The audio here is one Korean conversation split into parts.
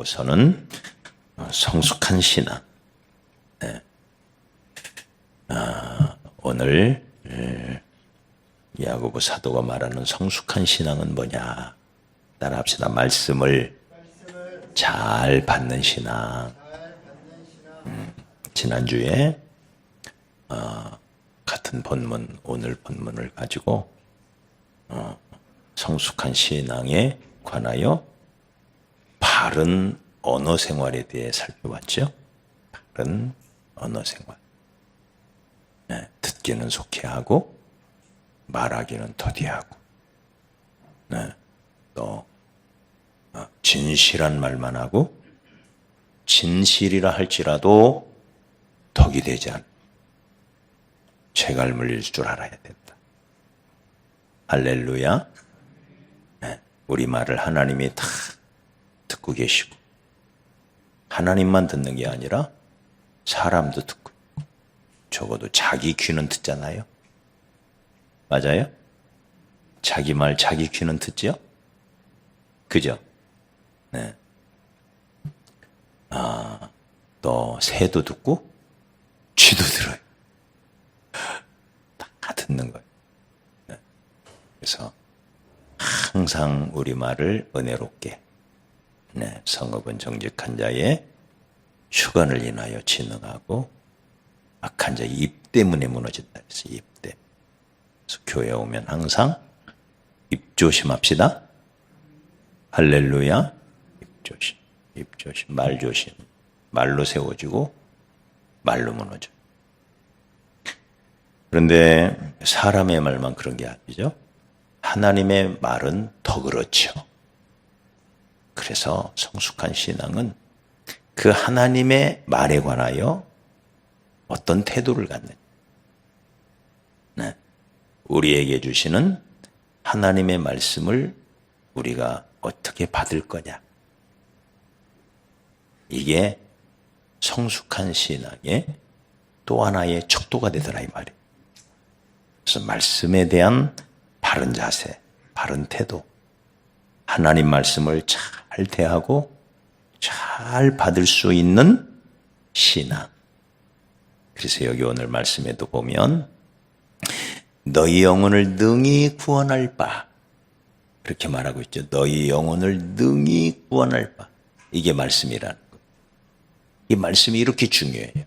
야고보서는 성숙한 신앙. 네. 오늘 야고보 사도가 말하는 성숙한 신앙은 뭐냐? 따라합시다. 말씀을 잘 받는 신앙. 지난주에 같은 본문, 오늘 본문을 가지고 성숙한 신앙에 관하여 바른 언어 생활에 대해 살펴봤죠. 바른 언어 생활. 네, 듣기는 속히 하고 말하기는 더디하고, 네, 또 진실한 말만 하고 진실이라 할지라도 덕이 되지 않는 죄갈 물릴 줄 알아야 된다. 할렐루야. 네, 우리 말을 하나님이 다 듣고 계시고, 하나님만 듣는 게 아니라 사람도 듣고, 적어도 자기 귀는 듣잖아요. 맞아요? 자기 말 자기 귀는 듣죠? 그죠? 네. 또 새도 듣고 쥐도 들어요. 다 듣는 거예요. 네. 그래서 항상 우리 말을 은혜롭게, 네, 성읍은 정직한 자의 휴관을 인하여 진흥하고 악한 자 입 때문에 무너진다. 그래서 입 때. 그래서 교회 오면 항상 입 조심합시다. 할렐루야. 입 조심, 입 조심, 말 조심. 말로 세워지고 말로 무너져. 그런데 사람의 말만 그런 게 아니죠. 하나님의 말은 더 그렇죠. 그래서 성숙한 신앙은 그 하나님의 말에 관하여 어떤 태도를 갖느냐. 네. 우리에게 주시는 하나님의 말씀을 우리가 어떻게 받을 거냐. 이게 성숙한 신앙의 또 하나의 척도가 되더라 이 말이에요. 그래서 말씀에 대한 바른 자세, 바른 태도, 하나님 말씀을 잘 대하고 잘 받을 수 있는 신앙. 그래서 여기 오늘 말씀에도 보면 너희 영혼을 능히 구원할 바, 그렇게 말하고 있죠. 너희 영혼을 능히 구원할 바. 이게 말씀이라는 거. 이 말씀이 이렇게 중요해요.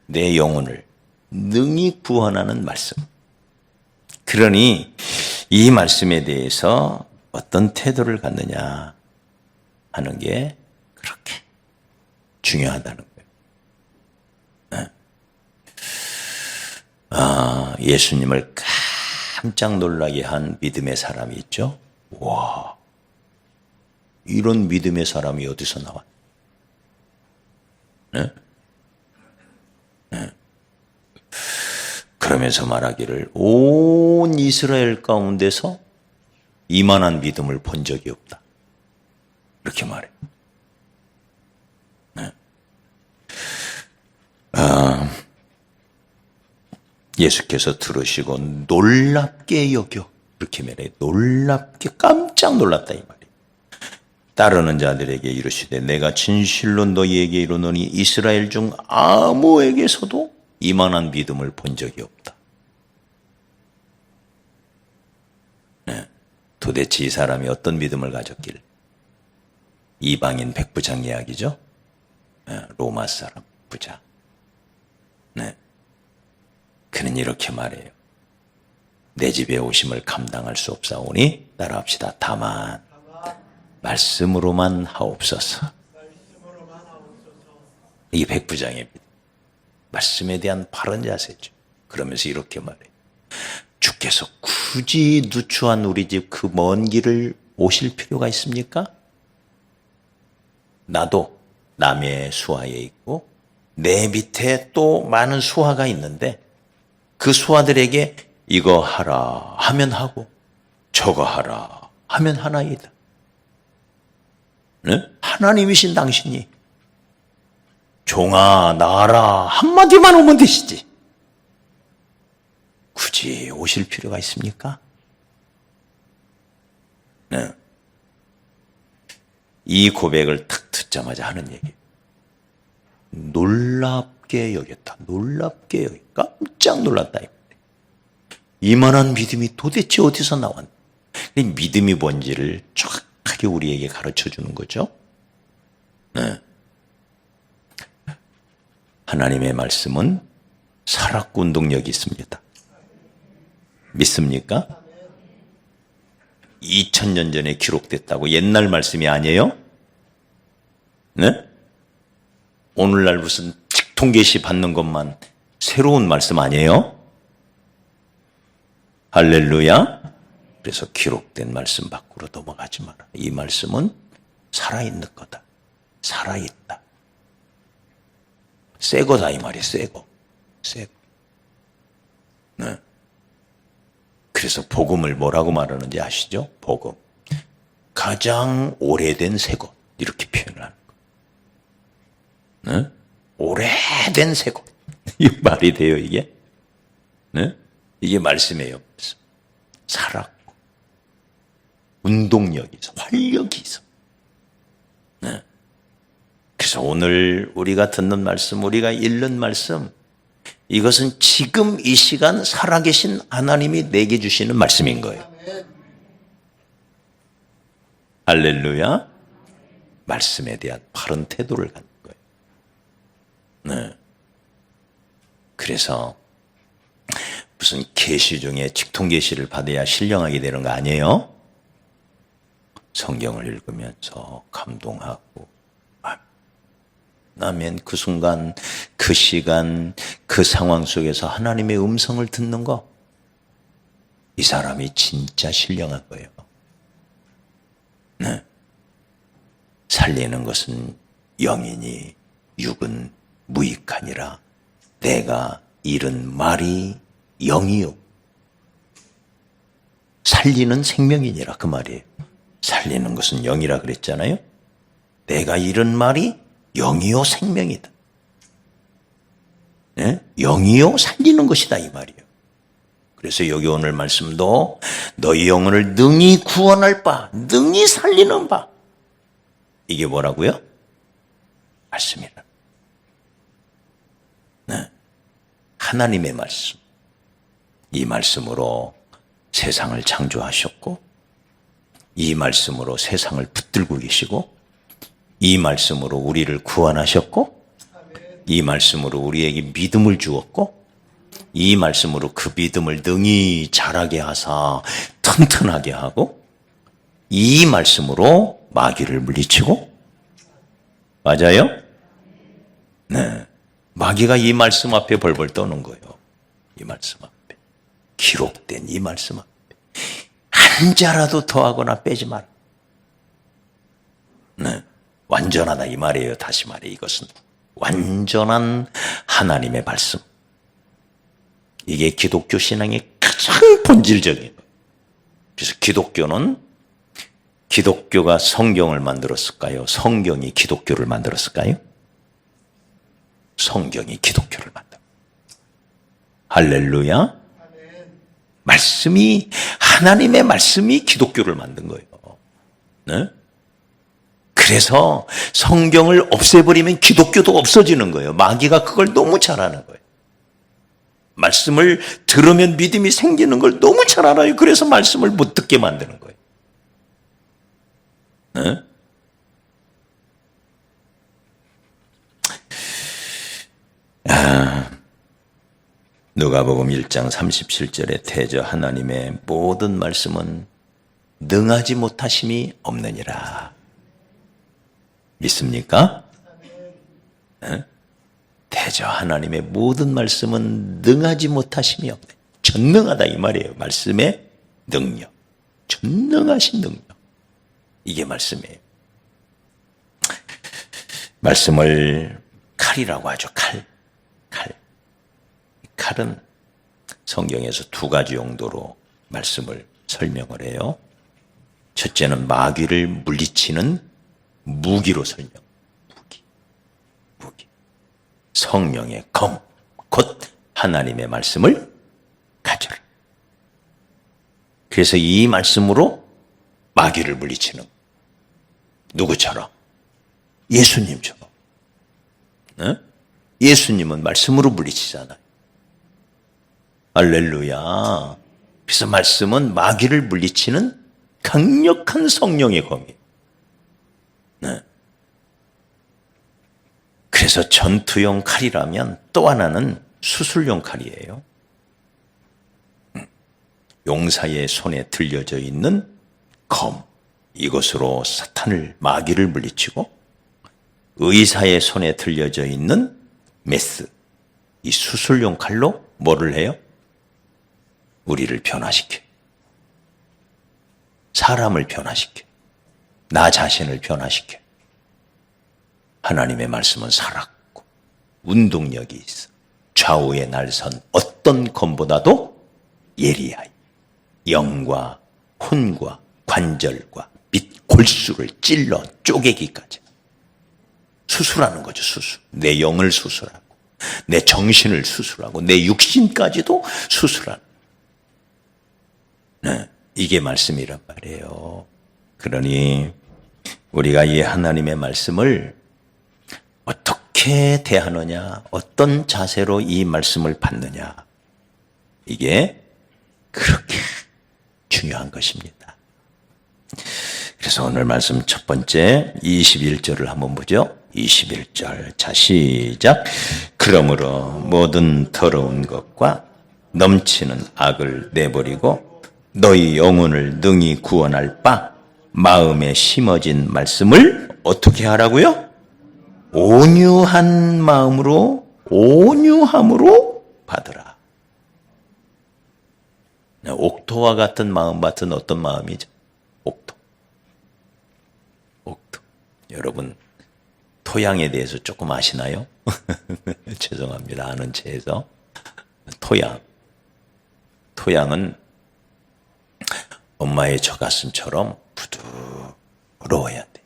내 영혼을 능히 구원하는 말씀. 그러니 이 말씀에 대해서 어떤 태도를 갖느냐 하는 게 그렇게 중요하다는 거예요. 예수님을 깜짝 놀라게 한 믿음의 사람이 있죠. 와, 이런 믿음의 사람이 어디서 나와? 네? 네. 그러면서 말하기를 온 이스라엘 가운데서 이만한 믿음을 본 적이 없다. 이렇게 말해요. 네. 예수께서 들으시고 놀랍게 여겨. 이렇게 말해요. 놀랍게 깜짝 놀랐다 이 말이에요. 따르는 자들에게 이르시되 내가 진실로 너희에게 이르노니 이스라엘 중 아무에게서도 이만한 믿음을 본 적이 없다. 네. 도대체 이 사람이 어떤 믿음을 가졌길? 이방인 백부장 이야기죠. 네. 로마 사람 부자. 네. 그는 이렇게 말해요. 내 집에 오심을 감당할 수 없사오니 따라합시다. 다만 말씀으로만 하옵소서. 이게 백부장의 믿음. 말씀에 대한 바른 자세죠. 그러면서 이렇게 말해요. 주께서 굳이 누추한 우리 집 그 먼 길을 오실 필요가 있습니까? 나도 남의 수하에 있고 내 밑에 또 많은 수하가 있는데 그 수하들에게 이거 하라 하면 하고 저거 하라 하면 하나이다. 네? 하나님이신 당신이 종아 나아라 한마디만 오면 되시지. 굳이 오실 필요가 있습니까? 네. 이 고백을 탁 듣자 듣자마자 하는 얘기. 놀랍게 여겼다. 놀랍게 여겼다. 깜짝 놀랐다. 이만한 믿음이 도대체 어디서 나왔나? 믿음이 뭔지를 정확하게 우리에게 가르쳐 주는 거죠. 네. 하나님의 말씀은 살았고 운동력이 있습니다. 믿습니까? 2000년 전에 기록됐다고 옛날 말씀이 아니에요? 네? 오늘날 무슨 직통계시 받는 것만 새로운 말씀 아니에요? 할렐루야. 그래서 기록된 말씀 밖으로 넘어가지 마라. 이 말씀은 살아있는 거다. 살아있다. 새 거다 이 말이에요. 새 거. 새 거. 네. 그래서 복음을 뭐라고 말하는지 아시죠? 복음. 가장 오래된 새 것. 이렇게 표현을 하는 거예요. 네? 오래된 새 것. 이 말이 돼요 이게? 네? 이게 말씀이에요. 살았고 운동력이 있어. 활력이 있어. 네. 그래서 오늘 우리가 듣는 말씀, 우리가 읽는 말씀, 이것은 지금 이 시간 살아계신 하나님이 내게 주시는 말씀인 거예요. 할렐루야. 말씀에 대한 바른 태도를 갖는 거예요. 네. 그래서 무슨 계시 중에 직통계시를 받아야 신령하게 되는 거 아니에요? 성경을 읽으면서 감동하고 아멘. 그 순간, 그 시간, 그 상황 속에서 하나님의 음성을 듣는 거, 이 사람이 진짜 신령한 거예요. 네. 살리는 것은 영이니 육은 무익하니라. 내가 잃은 말이 영이요. 살리는 생명이니라 그 말이에요. 살리는 것은 영이라 그랬잖아요. 내가 잃은 말이 영이요 생명이다. 네? 영이요 살리는 것이다 이 말이에요. 그래서 여기 오늘 말씀도 너희 영혼을 능히 구원할 바, 능히 살리는 바. 이게 뭐라고요? 말씀이라. 네. 하나님의 말씀. 이 말씀으로 세상을 창조하셨고 이 말씀으로 세상을 붙들고 계시고 이 말씀으로 우리를 구원하셨고 이 말씀으로 우리에게 믿음을 주었고 이 말씀으로 그 믿음을 능히 자라게 하사 튼튼하게 하고 이 말씀으로 마귀를 물리치고 맞아요? 네. 마귀가 이 말씀 앞에 벌벌 떠는 거예요. 이 말씀 앞에. 기록된 이 말씀 앞에. 한 자라도 더하거나 빼지 마라. 네. 완전하다 이 말이에요. 다시 말해 이것은 완전한 하나님의 말씀. 이게 기독교 신앙의 가장 본질적인 거예요. 그래서 기독교가 성경을 만들었을까요? 성경이 기독교를 만들었을까요? 성경이 기독교를 만들었어요. 할렐루야. 하나님의 말씀이 기독교를 만든 거예요. 네? 그래서 성경을 없애버리면 기독교도 없어지는 거예요. 마귀가 그걸 너무 잘 아는 거예요. 말씀을 들으면 믿음이 생기는 걸 너무 잘 알아요. 그래서 말씀을 못 듣게 만드는 거예요. 네? 누가복음 1장 37절에 대저 하나님의 모든 말씀은 능하지 못하심이 없느니라. 믿습니까? 네? 대저 하나님의 모든 말씀은 능하지 못하심이 없네. 전능하다 이 말이에요. 말씀의 능력. 전능하신 능력. 이게 말씀이에요. 말씀을 칼이라고 하죠. 칼. 칼은 성경에서 두 가지 용도로 말씀을 설명을 해요. 첫째는 마귀를 물리치는 무기로 설명. 무기. 성령의 검, 곧 하나님의 말씀을 가져라. 그래서 이 말씀으로 마귀를 물리치는 누구처럼? 예수님처럼. 네? 예수님은 말씀으로 물리치잖아요. 할렐루야. 그래서 말씀은 마귀를 물리치는 강력한 성령의 검이에요. 네. 그래서 전투용 칼이라면 또 하나는 수술용 칼이에요. 용사의 손에 들려져 있는 검, 이것으로 사탄을, 마귀를 물리치고, 의사의 손에 들려져 있는 메스, 이 수술용 칼로 뭐를 해요? 우리를 변화시켜. 사람을 변화시켜. 나 자신을 변화시켜. 하나님의 말씀은 살았고 운동력이 있어. 좌우의 날선 어떤 검보다도 예리하여 영과 혼과 관절과 및 골수를 찔러 쪼개기까지. 수술하는 거죠, 수술. 내 영을 수술하고 내 정신을 수술하고 내 육신까지도 수술하는. 네, 이게 말씀이란 말이에요. 그러니 우리가 이 하나님의 말씀을 어떻게 대하느냐, 어떤 자세로 이 말씀을 받느냐, 이게 그렇게 중요한 것입니다. 그래서 오늘 말씀 첫 번째 21절을 한번 보죠. 21절. 자, 시작. 그러므로 모든 더러운 것과 넘치는 악을 내버리고 너희 영혼을 능히 구원할 바 마음에 심어진 말씀을 어떻게 하라고요? 온유한 마음으로, 온유함으로 받으라. 옥토와 같은 마음 같은 어떤 마음이죠? 옥토. 옥토. 여러분, 토양에 대해서 조금 아시나요? 죄송합니다. 아는 체에서. 토양. 토양은 엄마의 젖가슴처럼 부드러워야 돼.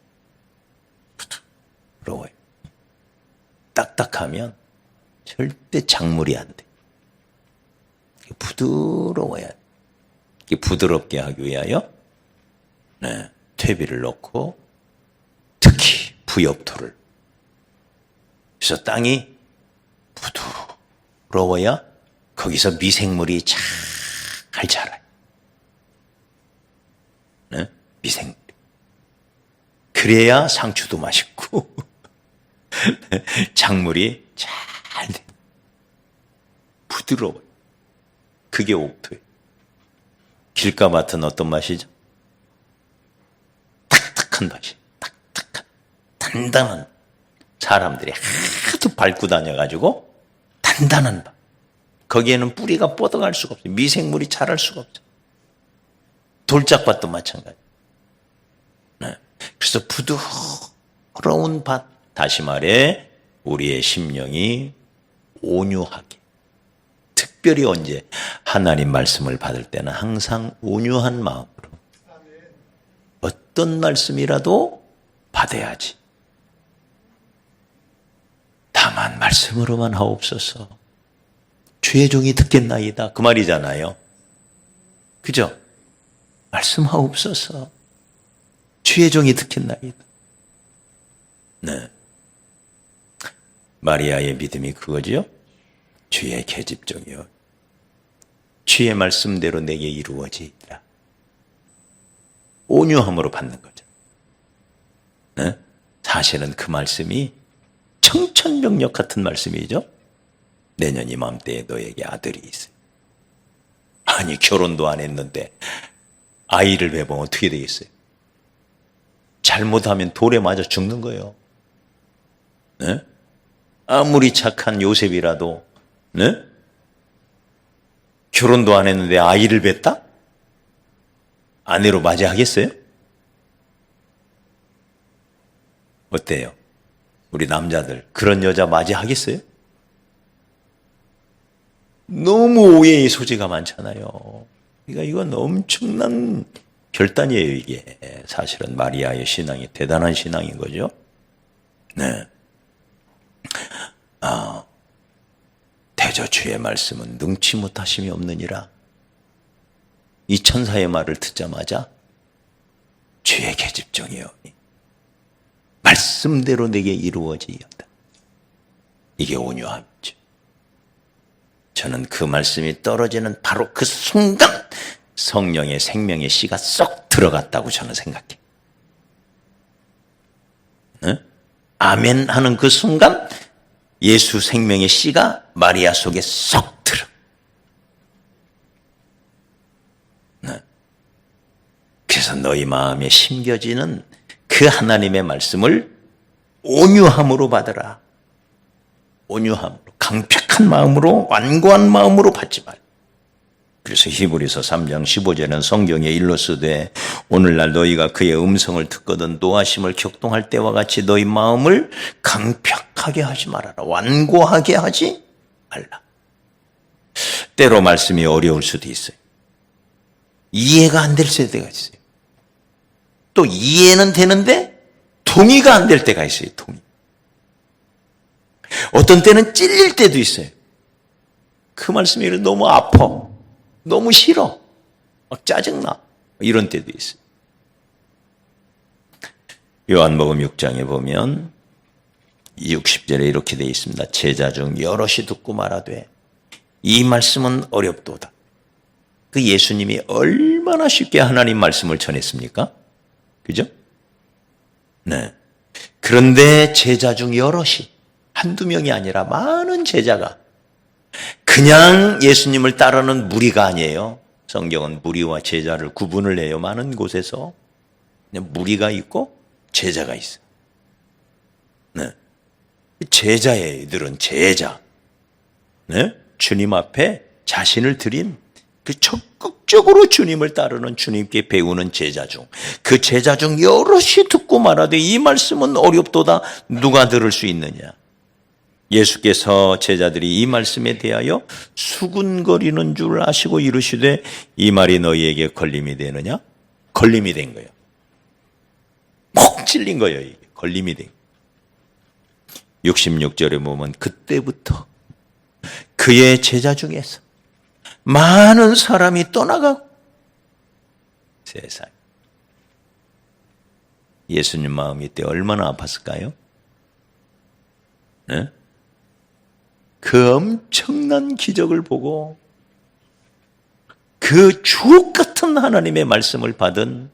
부드러워요. 딱딱하면 절대 작물이 안 돼. 부드러워야 돼. 부드럽게 하기 위하여 퇴비를 넣고 특히 부엽토를. 그래서 땅이 부드러워야 거기서 미생물이 잘 자라요. 네? 미생물. 그래야 상추도 맛있고 작물이 잘 돼. 부드러워요. 그게 옥토예요. 길가밭은 어떤 맛이죠? 딱딱한 맛이. 딱딱한, 단단한. 사람들이 하도 밟고 다녀가지고 단단한 밭. 거기에는 뿌리가 뻗어갈 수가 없어요. 미생물이 자랄 수가 없어요. 돌짝밭도 마찬가지. 네. 그래서 부드러운 밭. 다시 말해 우리의 심령이 온유하게. 특별히 언제 하나님 말씀을 받을 때는 항상 온유한 마음으로 어떤 말씀이라도 받아야지. 다만 말씀으로만 하옵소서. 주의 종이 듣겠나이다. 그 말이잖아요. 그죠? 말씀하옵소서. 주의 종이 듣겠나이다. 네. 마리아의 믿음이 그거지요. 주의 계집종이요. 주의 말씀대로 내게 이루어지리라. 온유함으로 받는 거죠. 네? 사실은 그 말씀이 청천벽력 같은 말씀이죠. 내년 이맘때에 너에게 아들이 있어요. 아니 결혼도 안 했는데 아이를 배보면 어떻게 되겠어요? 잘못하면 돌에 맞아 죽는 거예요. 네? 아무리 착한 요셉이라도 네? 결혼도 안 했는데 아이를 뱄다? 아내로 맞이하겠어요? 어때요? 우리 남자들 그런 여자 맞이하겠어요? 너무 오해의 소지가 많잖아요. 그러니까 이건 엄청난 결단이에요. 이게 사실은 마리아의 신앙이 대단한 신앙인 거죠. 네. 대저 주의 말씀은 능치 못하심이 없느니라. 이 천사의 말을 듣자마자 주의 계집종이오니 말씀대로 내게 이루어지었다. 이게 온유함이죠. 저는 그 말씀이 떨어지는 바로 그 순간 성령의 생명의 씨가 쏙 들어갔다고 저는 생각해요. 네? 아멘 하는 그 순간 예수 생명의 씨가 마리아 속에 쏙 들어. 네. 그래서 너희 마음에 심겨지는 그 하나님의 말씀을 온유함으로 받으라. 온유함으로, 강팍한 마음으로, 완고한 마음으로 받지 말라. 그래서 히브리서 3장 15절은 성경에 일러쓰되 오늘날 너희가 그의 음성을 듣거든 노하심을 격동할 때와 같이 너희 마음을 강팍하게 하지 말아라. 완고하게 하지 말라. 때로 말씀이 어려울 수도 있어요. 이해가 안 될 때가 있어요. 또 이해는 되는데 동의가 안 될 때가 있어요. 동의. 어떤 때는 찔릴 때도 있어요. 그 말씀이 너무 아파. 너무 싫어. 막 짜증나. 이런 때도 있어요. 요한복음 6장에 보면 60절에 이렇게 되어 있습니다. 제자 중 여럿이 듣고 말하되 이 말씀은 어렵도다. 그 예수님이 얼마나 쉽게 하나님 말씀을 전했습니까? 그죠? 네. 그런데 제자 중 여럿이 한두 명이 아니라 많은 제자가 그냥 예수님을 따르는 무리가 아니에요. 성경은 무리와 제자를 구분을 해요. 많은 곳에서 그냥 무리가 있고 제자가 있어요. 네. 제자예요. 이들은 제자. 네? 주님 앞에 자신을 드린 그 적극적으로 주님을 따르는 주님께 배우는 제자 중 그 제자 중 여럿이 듣고 말하되 이 말씀은 어렵도다. 누가 들을 수 있느냐. 예수께서 제자들이 이 말씀에 대하여 수군거리는 줄 아시고 이르시되 이 말이 너희에게 걸림이 되느냐? 걸림이 된 거예요. 목 찔린 거예요. 이게. 걸림이 된 거예요. 66절에 보면 그때부터 그의 제자 중에서 많은 사람이 떠나가고 세상에 예수님 마음이 이때 얼마나 아팠을까요? 네? 그 엄청난 기적을 보고 그 주옥 같은 하나님의 말씀을 받은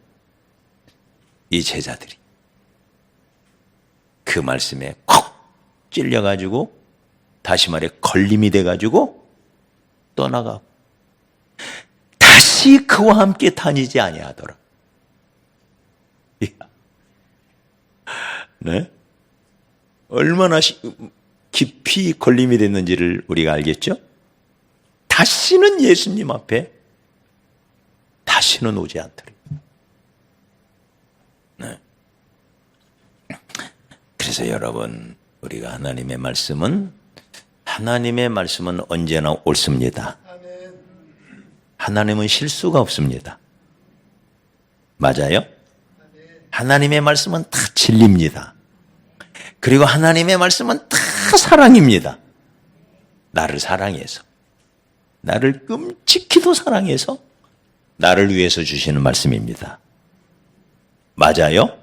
이 제자들이 그 말씀에 콕 찔려가지고 다시 말해 걸림이 돼가지고 떠나가고 다시 그와 함께 다니지 아니하더라. 네? 얼마나 깊이 걸림이 됐는지를 우리가 알겠죠? 다시는 예수님 앞에 다시는 오지 않더라. 네. 그래서 여러분 우리가 하나님의 말씀은 언제나 옳습니다. 하나님은 실수가 없습니다. 맞아요? 하나님의 말씀은 다 진리입니다. 그리고 하나님의 말씀은 다 사랑입니다. 나를 사랑해서, 나를 끔찍히도 사랑해서 나를 위해서 주시는 말씀입니다. 맞아요?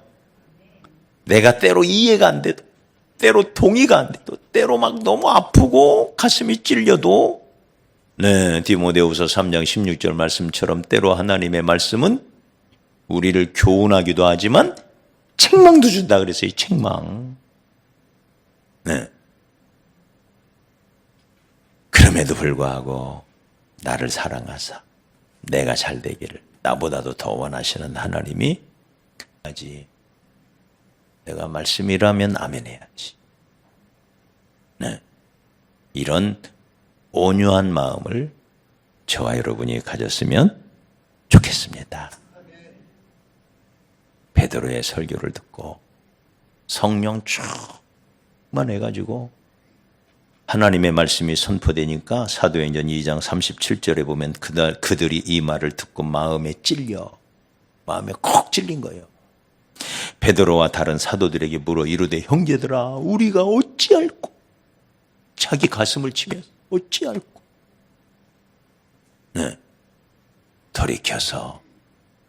내가 때로 이해가 안 돼도, 때로 동의가 안 돼도, 때로 막 너무 아프고 가슴이 찔려도 네, 디모데후서 3장 16절 말씀처럼 때로 하나님의 말씀은 우리를 교훈하기도 하지만 책망도 준다 그랬어요. 책망. 네. 그럼에도 불구하고 나를 사랑하사 내가 잘 되기를 나보다도 더 원하시는 하나님이 아직 내가 말씀이라면 아멘 해야지. 네. 이런 온유한 마음을 저와 여러분이 가졌으면 좋겠습니다. 베드로의 설교를 듣고 성령 충만해가지고 하나님의 말씀이 선포되니까 사도행전 2장 37절에 보면 그들이 이 말을 듣고 마음에 콕 찔린 거예요. 베드로와 다른 사도들에게 물어 이르되 형제들아 우리가 어찌할꼬 자기 가슴을 치면서 어찌할꼬 네. 돌이켜서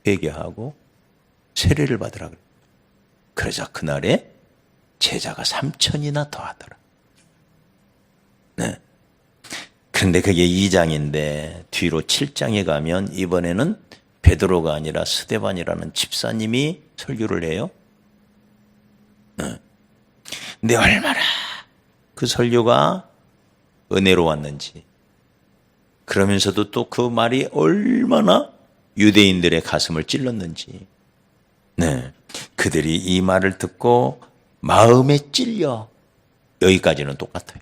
회개하고 세례를 받으라 그래요. 그러자 그날에 제자가 3천이나 더하더라. 네. 그런데 그게 2장인데 뒤로 7장에 가면 이번에는 베드로가 아니라 스데반이라는 집사님이 설교를 해요. 네. 근데 얼마나 그 설교가 은혜로웠는지, 그러면서도 또 그 말이 얼마나 유대인들의 가슴을 찔렀는지. 네. 그들이 이 말을 듣고 마음에 찔려. 여기까지는 똑같아요.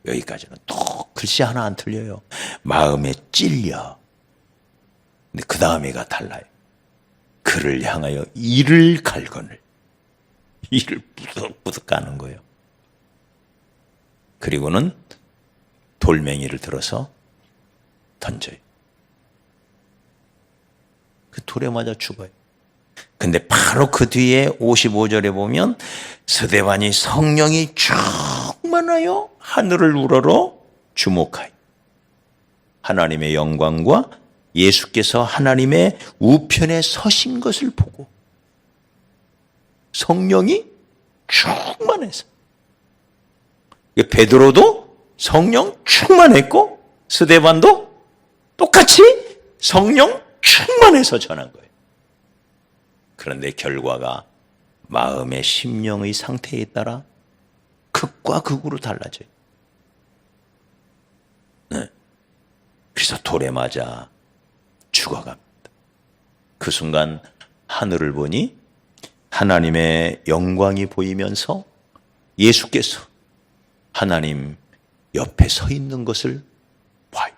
여기까지는 또 글씨 하나 안 틀려요. 마음에 찔려. 근데 그 다음에가 달라요. 그를 향하여 이를 갈거늘. 이를 부득부득 가는 거예요. 그리고는 돌멩이를 들어서 던져요. 그 돌에 맞아 죽어요. 근데 바로 그 뒤에 55절에 보면 스데반이 성령이 충만하여 하늘을 우러러 주목하여 하나님의 영광과 예수께서 하나님의 우편에 서신 것을 보고 성령이 충만해서, 베드로도 성령 충만했고 스데반도 똑같이 성령 충만해서 전한 거예요. 그런데 결과가 마음의 심령의 상태에 따라 극과 극으로 달라져요. 네. 그래서 돌에 맞아 죽어갑니다. 그 순간 하늘을 보니 하나님의 영광이 보이면서 예수께서 하나님 옆에 서 있는 것을 봐요.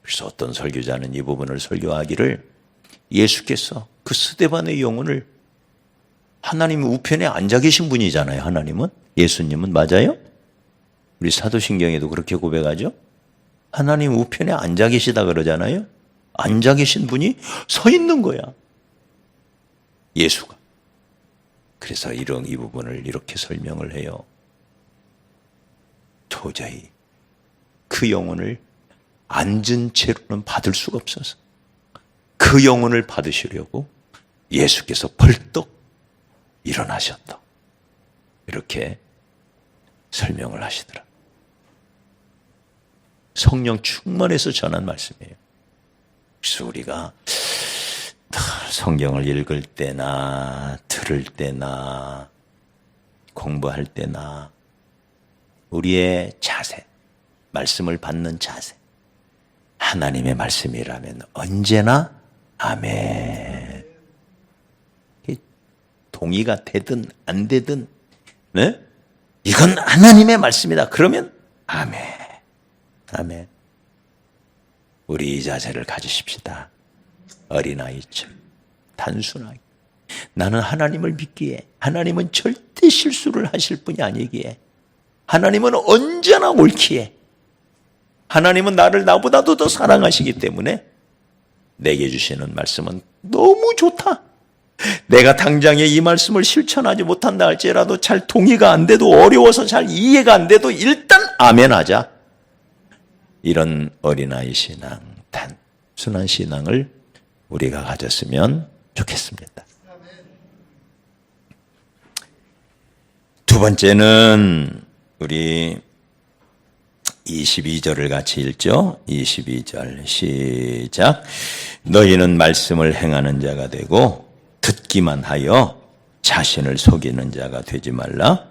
그래서 어떤 설교자는 이 부분을 설교하기를, 예수께서 그 스데반의 영혼을, 하나님 우편에 앉아 계신 분이잖아요. 하나님은, 예수님은. 맞아요? 우리 사도신경에도 그렇게 고백하죠. 하나님 우편에 앉아 계시다 그러잖아요. 앉아 계신 분이 서 있는 거야, 예수가. 그래서 이 부분을 이렇게 설명을 해요. 도저히 그 영혼을 앉은 채로는 받을 수가 없어서 그 영혼을 받으시려고 예수께서 벌떡 일어나셨다. 이렇게 설명을 하시더라. 성령 충만해서 전한 말씀이에요. 그래서 우리가 성경을 읽을 때나 들을 때나 공부할 때나 우리의 자세, 말씀을 받는 자세, 하나님의 말씀이라면 언제나 아멘. 동의가 되든 안 되든, 네? 이건 하나님의 말씀이다 그러면 아멘. 아멘. 우리 이 자세를 가지십시다. 어린아이처럼 단순하게, 나는 하나님을 믿기에 하나님은 절대 실수를 하실 분이 아니기에, 하나님은 언제나 옳기에, 하나님은 나를 나보다도 더 사랑하시기 때문에 내게 주시는 말씀은 너무 좋다. 내가 당장에 이 말씀을 실천하지 못한다 할지라도, 잘 동의가 안 돼도, 어려워서 잘 이해가 안 돼도 일단 아멘 하자. 이런 어린아이 신앙, 단순한 신앙을 우리가 가졌으면 좋겠습니다. 두 번째는 우리 22절을 같이 읽죠. 22절 시작. 너희는 말씀을 행하는 자가 되고 듣기만 하여 자신을 속이는 자가 되지 말라.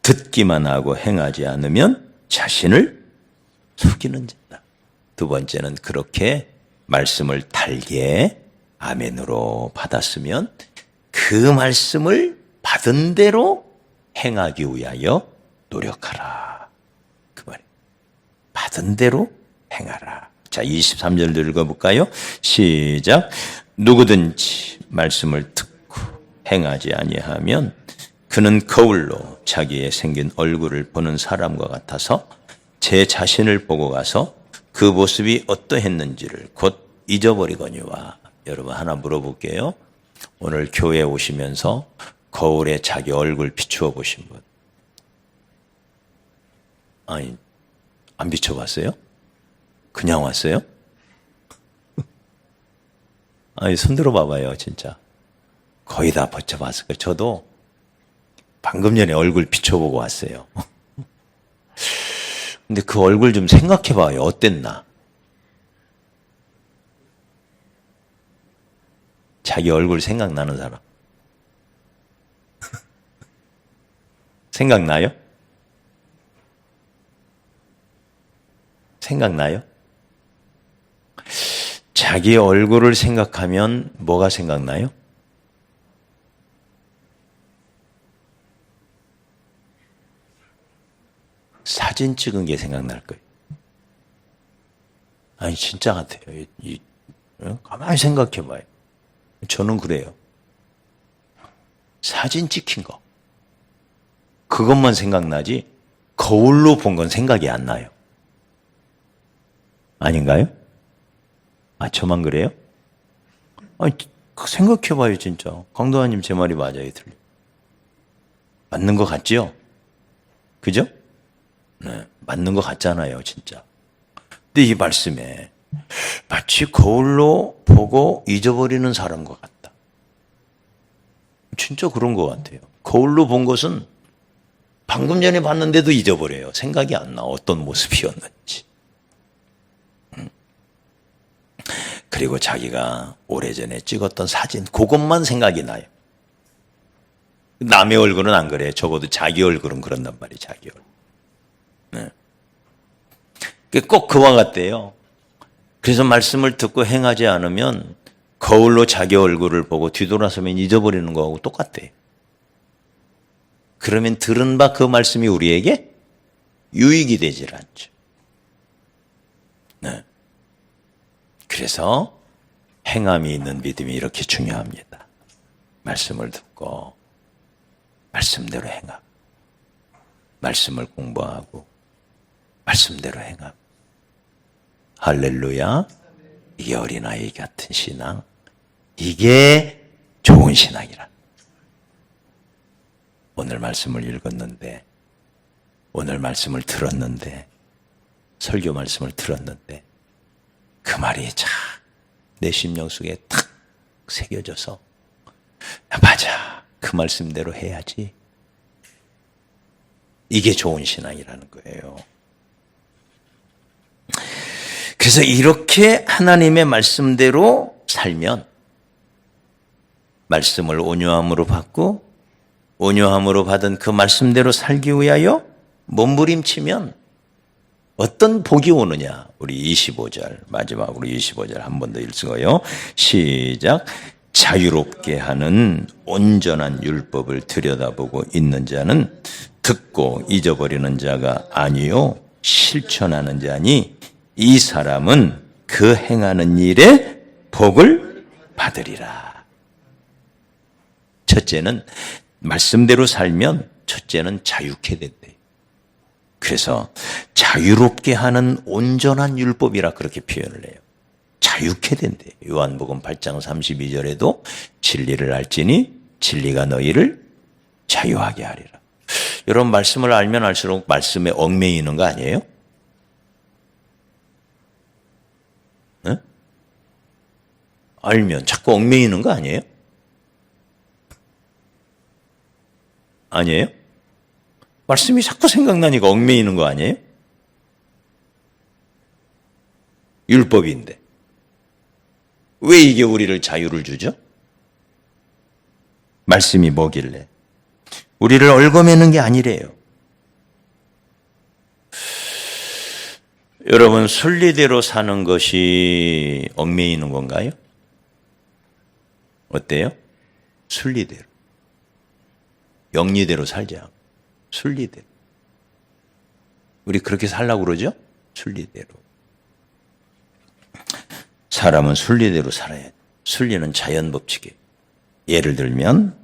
듣기만 하고 행하지 않으면 자신을 속이는 자다. 두 번째는 그렇게 말씀을 달게 아멘으로 받았으면 그 말씀을 받은 대로 행하기 위하여 노력하라. 그 말이에요. 받은 대로 행하라. 자, 23절도 읽어볼까요? 시작. 누구든지 말씀을 듣고 행하지 아니하면 그는 거울로 자기의 생긴 얼굴을 보는 사람과 같아서 제 자신을 보고 가서 그 모습이 어떠했는지를 곧 잊어버리거니와. 여러분 하나 물어볼게요. 오늘 교회에 오시면서 거울에 자기 얼굴 비추어 보신 분? 아니, 안 비춰봤어요? 그냥 왔어요? 아니, 손들어 봐봐요, 진짜. 거의 다 비춰봤을 거예요. 저도 방금 전에 얼굴 비춰보고 왔어요. 근데 그 얼굴 좀 생각해봐요. 어땠나? 자기 얼굴 생각나는 사람? 생각나요? 생각나요? 자기 얼굴을 생각하면 뭐가 생각나요? 사진 찍은 게 생각날 거예요. 아니 진짜 같아요. 가만히 생각해봐요. 저는 그래요. 사진 찍힌 거. 그것만 생각나지 거울로 본 건 생각이 안 나요. 아닌가요? 아, 저만 그래요? 아니, 생각해봐요, 진짜. 강도아님 제 말이 맞아요, 틀려. 맞는 것 같지요? 그죠? 네, 맞는 것 같잖아요, 진짜. 근데 이 말씀에 마치 거울로 보고 잊어버리는 사람과 같다. 진짜 그런 것 같아요. 거울로 본 것은 방금 전에 봤는데도 잊어버려요. 생각이 안 나, 어떤 모습이었는지. 그리고 자기가 오래전에 찍었던 사진, 그것만 생각이 나요. 남의 얼굴은 안 그래요. 적어도 자기 얼굴은 그런단 말이에요, 자기 얼굴. 네. 꼭 그와 같대요. 그래서 말씀을 듣고 행하지 않으면 거울로 자기 얼굴을 보고 뒤돌아서면 잊어버리는 거하고 똑같대요. 그러면 들은 바 그 말씀이 우리에게 유익이 되질 않죠. 네. 그래서 행함이 있는 믿음이 이렇게 중요합니다. 말씀을 듣고 말씀대로 행함. 말씀을 공부하고 말씀대로 행함. 할렐루야. 이게 어린아이 같은 신앙. 이게 좋은 신앙이라. 오늘 말씀을 읽었는데, 오늘 말씀을 들었는데, 설교 말씀을 들었는데 그 말이 참 내 심령 속에 탁 새겨져서 맞아, 그 말씀대로 해야지. 이게 좋은 신앙이라는 거예요. 그래서 이렇게 하나님의 말씀대로 살면 말씀을 온유함으로 받고 온유함으로 받은 그 말씀대로 살기 위하여 몸부림치면 어떤 복이 오느냐. 우리 25절 마지막으로 25절 한 번 더 읽어요. 시작. 자유롭게 하는 온전한 율법을 들여다보고 있는 자는 듣고 잊어버리는 자가 아니요 실천하는 자니 이 사람은 그 행하는 일에 복을 받으리라. 첫째는 말씀대로 살면 첫째는 자유케 된대. 그래서 자유롭게 하는 온전한 율법이라 그렇게 표현을 해요. 자유케 된대. 요한복음 8장 32절에도 진리를 알지니 진리가 너희를 자유하게 하리라. 여러분 말씀을 알면 알수록 말씀에 얽매이는 거 아니에요? 네? 알면 자꾸 얽매이는 거 아니에요? 아니에요? 말씀이 자꾸 생각나니까 얽매이는 거 아니에요? 율법인데. 왜 이게 우리를 자유를 주죠? 말씀이 뭐길래? 우리를 얽어매는 게 아니래요. 여러분 순리대로 사는 것이 얽매이는 건가요? 어때요? 순리대로. 영리대로 살자. 순리대로. 우리 그렇게 살라고 그러죠? 순리대로. 사람은 순리대로 살아야 돼. 순리는 자연법칙이에요. 예를 들면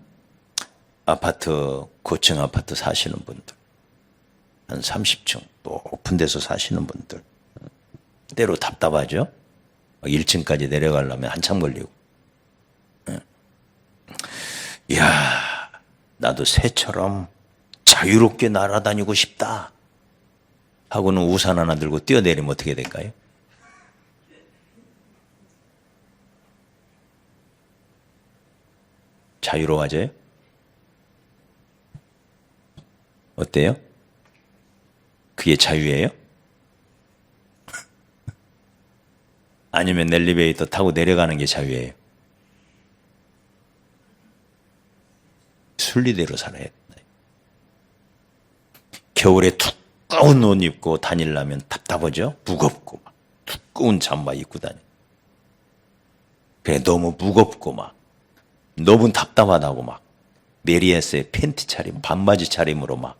아파트, 고층 아파트 사시는 분들, 한 30층 높은 데서 사시는 분들, 때로 답답하죠? 1층까지 내려가려면 한참 걸리고. 이야, 나도 새처럼 자유롭게 날아다니고 싶다 하고는 우산 하나 들고 뛰어내리면 어떻게 될까요? 자유로워져요? 어때요? 그게 자유예요? 아니면 엘리베이터 타고 내려가는 게 자유예요? 순리대로 살아야 된다. 겨울에 두꺼운 옷 입고 다니려면 답답하죠? 무겁고 막 두꺼운 잠바 입고 다녀. 그래 너무 무겁고 막 너무 답답하다고 막 메리에스의 팬티 차림, 반바지 차림으로 막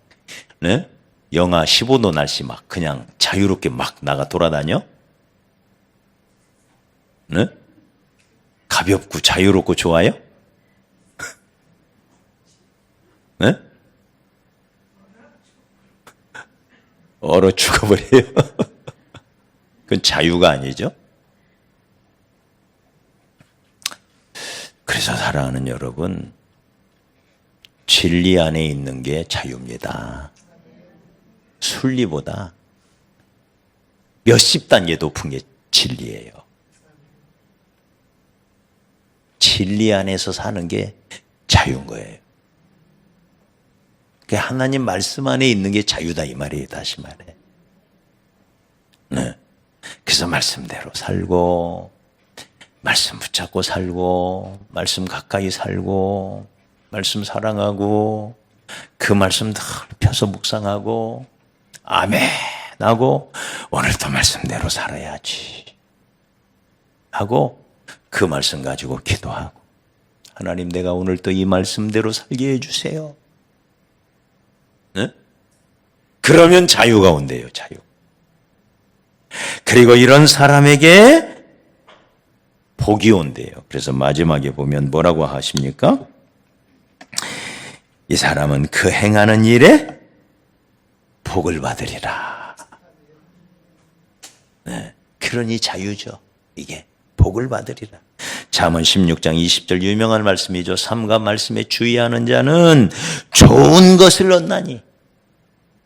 네? 영하 15도 날씨 막 그냥 자유롭게 막 나가 돌아다녀? 네? 가볍고 자유롭고 좋아요? 네? 얼어 죽어버려요. 그건 자유가 아니죠. 그래서 사랑하는 여러분, 진리 안에 있는 게 자유입니다. 순리보다 몇십 단계 높은 게 진리예요. 진리 안에서 사는 게 자유인 거예요. 하나님 말씀 안에 있는 게 자유다 이 말이에요. 다시 말해. 네. 그래서 말씀대로 살고 말씀 붙잡고 살고 말씀 가까이 살고 말씀 사랑하고 그 말씀 다 펴서 묵상하고 아멘 하고 오늘도 말씀대로 살아야지 하고 그 말씀 가지고 기도하고 하나님 내가 오늘 또 이 말씀대로 살게 해주세요. 네? 그러면 자유가 온대요. 자유. 그리고 이런 사람에게 복이 온대요. 그래서 마지막에 보면 뭐라고 하십니까? 이 사람은 그 행하는 일에 복을 받으리라. 네, 그러니 자유죠. 이게 복을 받으리라. 잠언 16장 20절 유명한 말씀이죠. 삼가 말씀에 주의하는 자는 좋은 것을 얻나니.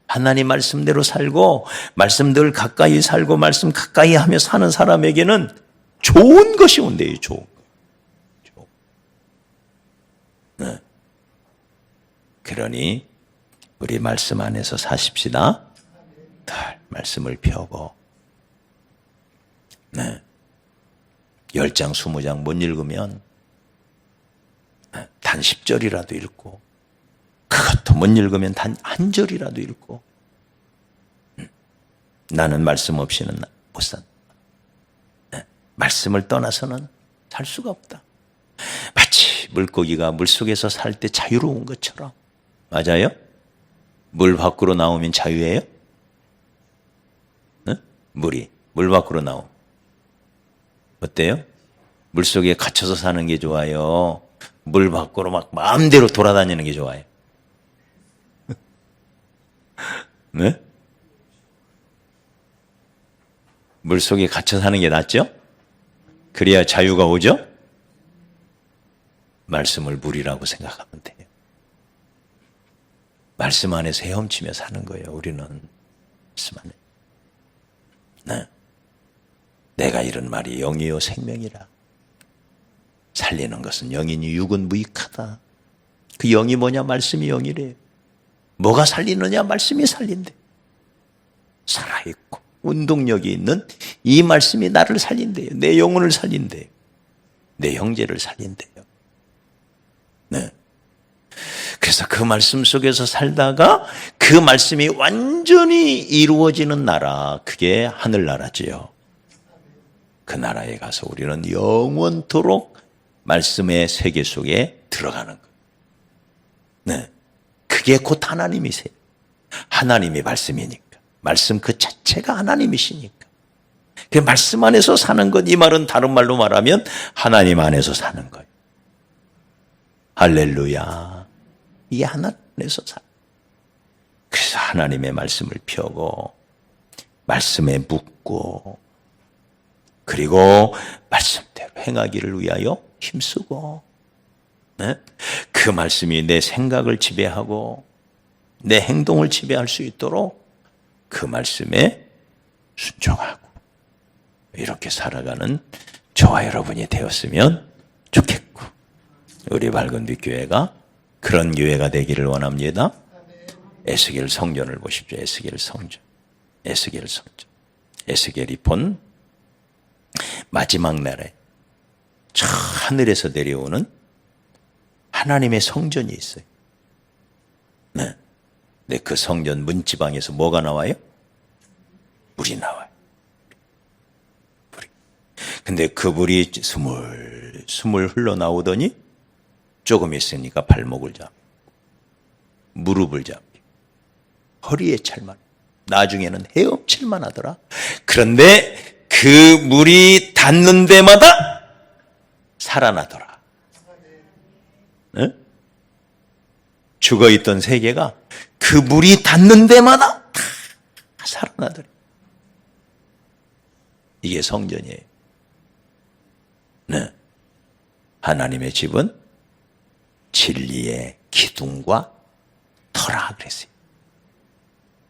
하나님 말씀대로 살고 말씀들 가까이 살고 말씀 가까이 하며 사는 사람에게는 좋은 것이 온대요. 좋은 거. 네. 그러니 우리 말씀 안에서 사십시다. 말씀을 펴고 네. 10장 20장 못 읽으면 단 10절이라도 읽고 그것도 못 읽으면 단 한 절이라도 읽고 나는 말씀 없이는 못 산다. 말씀을 떠나서는 살 수가 없다. 마치 물고기가 물속에서 살 때 자유로운 것처럼. 맞아요? 물 밖으로 나오면 자유예요? 물이 물 밖으로 나오면 어때요? 물속에 갇혀서 사는 게 좋아요? 물 밖으로 막 마음대로 돌아다니는 게 좋아요? 네? 물속에 갇혀 사는 게 낫죠? 그래야 자유가 오죠? 말씀을 물이라고 생각하면 돼요. 말씀 안에서 헤엄치며 사는 거예요. 우리는 말씀 안에. 네. 내가 이런 말이 영이요 생명이라. 살리는 것은 영이니 육은 무익하다. 그 영이 뭐냐? 말씀이 영이래요. 뭐가 살리느냐? 말씀이 살린대. 살아있고 운동력이 있는 이 말씀이 나를 살린대요. 내 영혼을 살린대요. 내 형제를 살린대요. 네. 그래서 그 말씀 속에서 살다가 그 말씀이 완전히 이루어지는 나라, 그게 하늘나라지요. 그 나라에 가서 우리는 영원토록 말씀의 세계 속에 들어가는 거예요. 네. 그게 곧 하나님이세요. 하나님이 말씀이니까. 말씀 그 자체가 하나님이시니까. 그 말씀 안에서 사는 것, 이 말은 다른 말로 말하면 하나님 안에서 사는 거예요. 할렐루야. 이게 하나님 안에서 사. 그래서 하나님의 말씀을 펴고 말씀에 묻고 그리고 말씀대로 행하기를 위하여 힘쓰고 네? 그 말씀이 내 생각을 지배하고 내 행동을 지배할 수 있도록 그 말씀에 순종하고 이렇게 살아가는 저와 여러분이 되었으면 좋겠고 우리 밝은빛 교회가 그런 교회가 되기를 원합니다. 에스겔 성전을 보십시오. 에스겔 성전. 에스겔 성전. 에스겔이 본 마지막 날에 저 하늘에서 내려오는 하나님의 성전이 있어요. 네. 근데 그 성전 문지방에서 뭐가 나와요? 물이 나와요. 물이. 근데 그 물이 스물 흘러나오더니 조금 있으니까 발목을 잡고 무릎을 잡고 허리에 찰만, 나중에는 헤엄칠만 하더라. 그런데 그 물이 닿는 데마다 살아나더라. 네? 죽어있던 세계가 그 물이 닿는 데마다 다 살아나더라. 이게 성전이에요. 네. 하나님의 집은 진리의 기둥과 터라 그랬어요.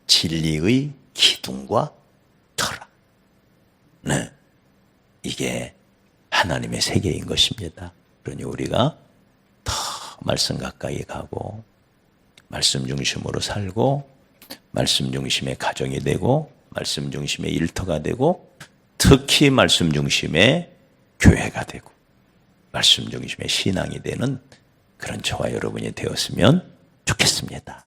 진리의 기둥과 터라. 네. 이게 하나님의 세계인 것입니다. 그러니 우리가 더 말씀 가까이 가고 말씀 중심으로 살고 말씀 중심의 가정이 되고 말씀 중심의 일터가 되고 특히 말씀 중심의 교회가 되고 말씀 중심의 신앙이 되는 그런 저와 여러분이 되었으면 좋겠습니다.